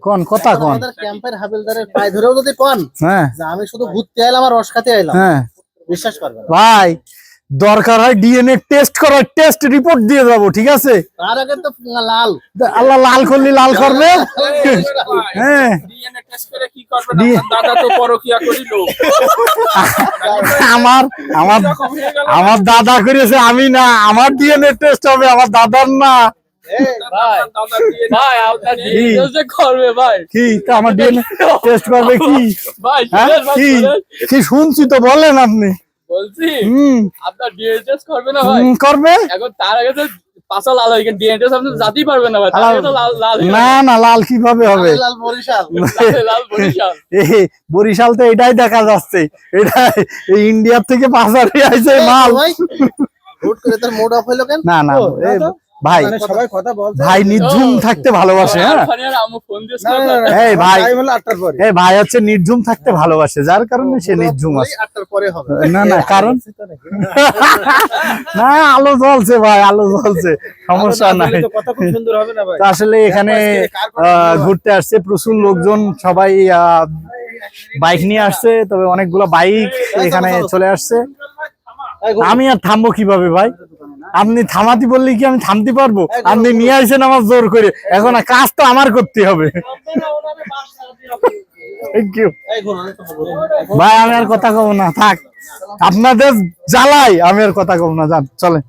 কোন কথা কোন আমাদের ক্যাম্পের হাবিলদারের পায়ে ধরেও যদি কোন হ্যাঁ যে আমি শুধু ঘুরতে এলাম আর রস খাতে এলাম, হ্যাঁ বিশ্বাস করবে না। ভাই দরকার হয় ডিএনএ টেস্ট করার টেস্ট রিপোর্ট দিয়ে যাবো, ঠিক আছে? তার আগে তো লাল আল্লাহ লাল করলি লাল করবে। হ্যাঁ ডিএনএ টেস্ট করে কি করবেন? আপনার দাদা তো পরকিয়া করিল। আমার আমার এরকম হয়ে গেল। আমার দাদা করেছে, আমি না। আমার ডিএনএ টেস্ট হবে, আমার দাদার না। দাদা দিয়ে ভাই আপনার কি? ডিএনএ যে করবে ভাই কি তা আমার ডিএনএ টেস্ট করবে কি? ভাই হ্যাঁ শুনেন ভাই কি শুনেন। কি শুনছি তো, বলেন আপনি। বলছি হুম আপনার ডিএনএ টেস্ট করবে না ভাই? করবে এখন তার আগে তো পাঁচা লাল হয়, ডিএনএ টেস্ট আপনি জাতেই পারবেন না ভাই। তার আগে তো লাল লাল হয়ে না না লাল কিভাবে হবে? লাল বরিশাল। যাবে, লাল বরিশাল। বরিশাল তো এটাই দেখা যাচ্ছে, এটা এই ইন্ডিয়ার থেকে পাচারে আইছে মাল। ভাই হুট করে তোর মুড অফ হলো কেন? না না ও, এ, না তো। ভাই মানে সবাই কথা বলছে। ভাই নির্ঝুম থাকতে ভালোবাসে। হ্যাঁ আর ফানি আর আম্মু ফোন দিয়েছিল না, না, না, এই ভাই টাইম হলো 8টার পরে। এই ভাই হচ্ছে নির্ঝুম থাকতে ভালোবাসে, যার কারণে সে নির্ঝুম ওই আছে। 8টার পরে হবে। না না কারণ না আলো জ্বলছে ভাই, আলো জ্বলছে, সমস্যা নাই। তো কথা খুব সুন্দর হবে না ভাই? তো আসলে এখানে ঘুরতে আসছে প্রচুর লোকজন, সবাই বাইক নিয়ে আসছে, তবে অনেকগুলো বাইক এখানে চলে আসছে। আমি আর থামবো কিভাবে ভাই? আপনি থামাতে বললে কি আমি থামতে পারবো? আপনি নিয়ে আসেন আমার জোর করে, এখন আর কাজ তো আমার করতে হবে। Thank you. এই ঘোড়া তো বলো। ভাই আমি আর কথা কব না, থাক। আপনাদের জ্বালাই আমি আর কথা কব না, যান চলে।